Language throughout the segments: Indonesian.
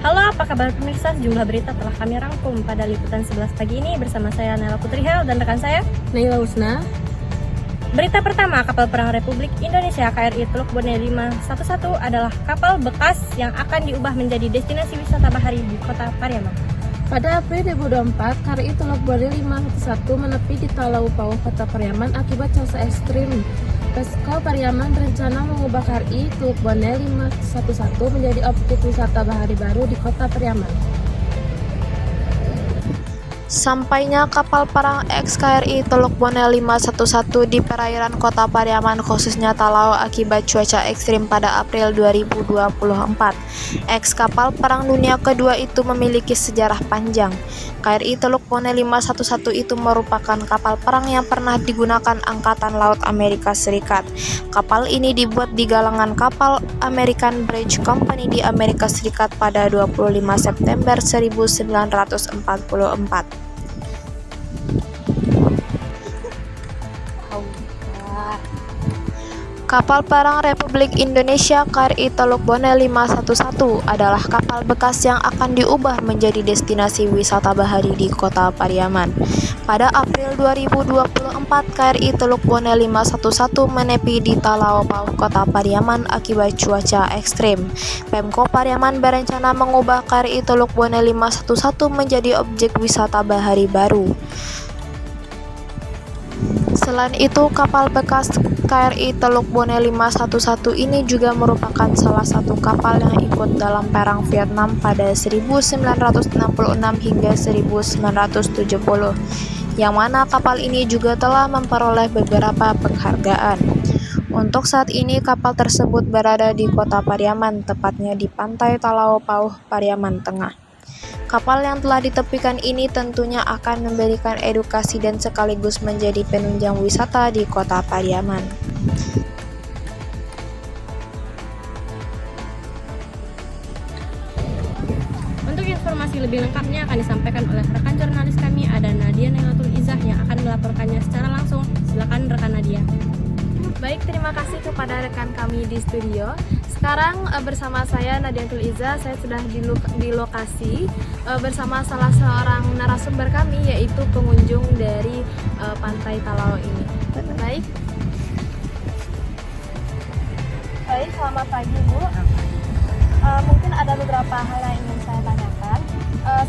Halo, apa kabar pemirsa? Sejumlah berita telah kami rangkum pada liputan 11 pagi ini bersama saya Nela Putri Hel dan rekan saya Naila Usna. Berita pertama, kapal perang Republik Indonesia KRI Teluk Bone 511 adalah kapal bekas yang akan diubah menjadi destinasi wisata bahari di Kota Pariaman. Pada April 2024, KRI Teluk Bone 511 menepi di Talau Pauh, Kota Pariaman akibat cuaca ekstrim. Pemko Pariaman berencana mengubah KRI Teluk Bone 511 menjadi objek wisata bahari baru di Kota Pariaman. Sampainya kapal perang ex-KRI Teluk Bone 511 di perairan Kota Pariaman khususnya Talau akibat cuaca ekstrim pada April 2024. Ex-kapal perang dunia kedua itu memiliki sejarah panjang. KRI Teluk Bone 511 itu merupakan kapal perang yang pernah digunakan Angkatan Laut Amerika Serikat. Kapal ini dibuat di galangan kapal American Bridge Company di Amerika Serikat pada 25 September 1944. Kapal perang Republik Indonesia KRI Teluk Bone 511 adalah kapal bekas yang akan diubah menjadi destinasi wisata bahari di Kota Pariaman. Pada April 2024, KRI Teluk Bone 511 menepi di Talau Pauh, Kota Pariaman akibat cuaca ekstrim. Pemko Pariaman berencana mengubah KRI Teluk Bone 511 menjadi objek wisata bahari baru. Selain itu, kapal bekas KRI Teluk Bone 511 ini juga merupakan salah satu kapal yang ikut dalam Perang Vietnam pada 1966 hingga 1970, yang mana kapal ini juga telah memperoleh beberapa penghargaan. Untuk saat ini, kapal tersebut berada di Kota Pariaman, tepatnya di pantai Talau Pauh, Pariaman Tengah. Kapal yang telah ditepikan ini tentunya akan memberikan edukasi dan sekaligus menjadi penunjang wisata di Kota Pariaman. Untuk informasi lebih lengkapnya akan disampaikan oleh rekan jurnalis kami, ada Nadia Nailatul Izah yang akan melaporkannya secara langsung. Silakan rekan Nadia. Baik, terima kasih kepada rekan kami di studio. Sekarang bersama saya Nadiatul Iza, saya sudah di lokasi bersama salah seorang narasumber kami, yaitu pengunjung dari Pantai Talau ini. Baik, selamat pagi Bu. Mungkin ada beberapa hal yang ingin saya tanyakan.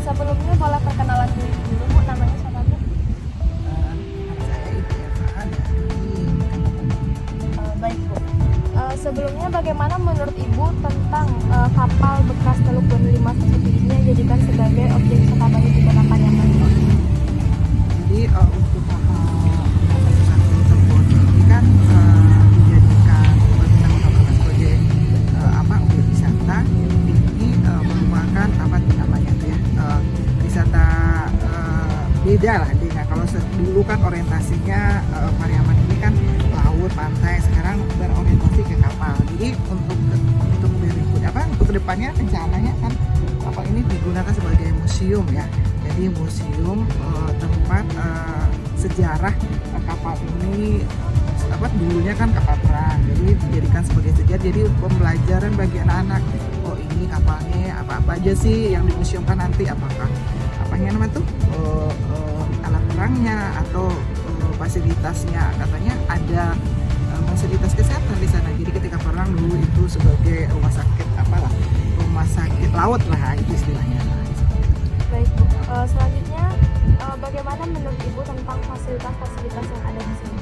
Sebelumnya boleh perkenalan diri dulu Bu, namanya siapa Bu? Baik Bu. Sebelumnya bagaimana menurut Ibu tentang kapal bekas Teluk Bone 511 ini yang dijadikan sebagai objek wisata bahari di Kota Pariaman? Jadi untuk kapal Teluk Bone ini kan dijadikan sebagai objek wisata. Ini merupakan wisata beda lah. Kalau dulu kan orientasinya Pariaman ini kan laut, pantai, sekarang berorientasi ke kapal. Jadi untuk kedepannya rencananya kan kapal ini digunakan sebagai museum ya. Jadi museum tempat sejarah kapal ini dulunya kan kapal perang. Jadi dijadikan sebagai sejarah. Jadi pembelajaran bagi anak-anak. Oh, ini kapalnya apa aja sih yang dimuseumkan nanti, apakah alat perangnya atau fasilitasnya. Katanya ada fasilitas kesehatan di sana. Jadi ketika perang dulu itu sebagai rumah sakit laut lah itu istilahnya. Baik Bu. Selanjutnya bagaimana menurut Ibu tentang fasilitas-fasilitas yang ada di sini?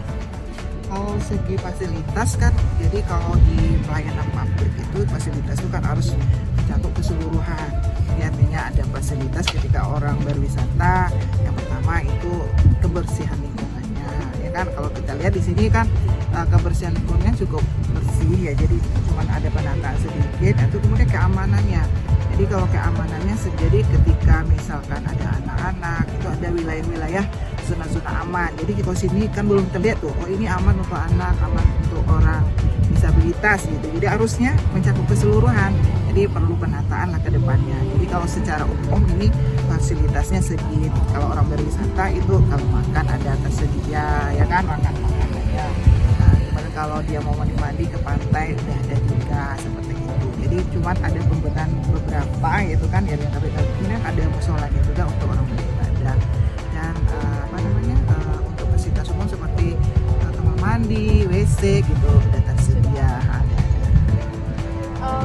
Kalau segi fasilitas kan, jadi kalau di pelayanan publik itu fasilitas itu kan harus mencakup keseluruhan. Jadi artinya ada fasilitas ketika orang berwisata. Yang pertama itu kebersihan lingkungannya, ya kan. Kalau kita lihat di sini kan kebersihan lingkungannya cukup bersih ya. Jadi cuma ada penataan sedikit. Itu kemudian keamanannya. Jadi kalau keamanannya jadi ketika misalkan ada anak-anak itu ada wilayah-wilayah zona-zona aman. Jadi kalau sini kan belum terlihat tuh, oh ini aman untuk anak, aman untuk orang disabilitas gitu. Jadi harusnya mencakup keseluruhan. Jadi perlu penataan lah ke depannya. Jadi kalau secara umum ini fasilitasnya sedikit. Kalau orang berwisata itu kalau makan ada tersedia, ya kan, makan ada. Nah, kalau dia mau mandi-mandi ke pantai udah ada juga seperti itu. Jadi cuma cuman ada pembenahan beberapa gitu kan ya, tapi kemudian ada musolanya juga untuk orang beribadah. Dan untuk fasilitas umum seperti kamar mandi, WC gitu udah tersedia ada.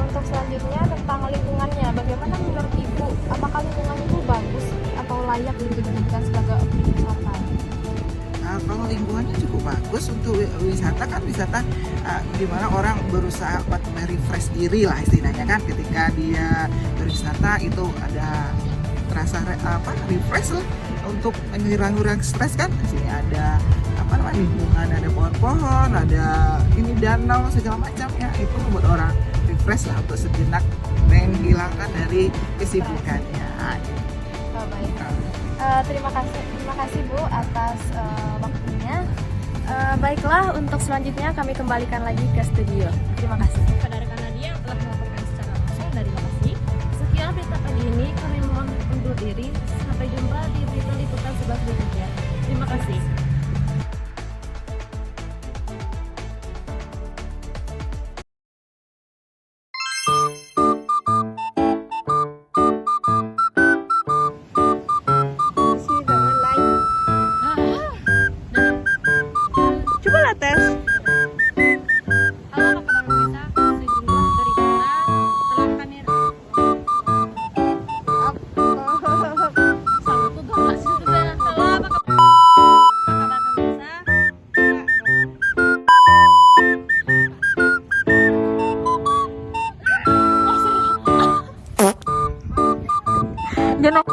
Untuk selanjutnya tentang lingkungannya, bagaimana menurut Ibu? Apakah lingkungan itu bagus atau layak dijadikan sebagai objek wisata? Kalau lingkungannya cukup bagus untuk wisata kan, wisata di mana orang berusaha buat merefresh diri lah istilahnya kan, ketika dia berwisata itu ada terasa refresh lah untuk mengurangi stres kan. Di sini ada lingkungan, ada pohon-pohon, ada ini danau segala macam ya, itu membuat orang refresh lah untuk sejenak menghilangkan dari kesibukannya. Baik. Terima kasih Bu atas waktunya. Baiklah, untuk selanjutnya kami kembalikan lagi ke studio. Terima kasih. Kepada rekan Nadia yang telah melaporkan secara langsung dari lokasi. Sekian berita pagi ini, kami mohon undur diri. Sampai jumpa di berita liputan sebelah berikutnya. Terima kasih. Coba lah tes. Halo kabar pemirsa, sejumlah berita telah kami Sama tuh gak sih sudah. Halo apa kabar pemirsa? Jangan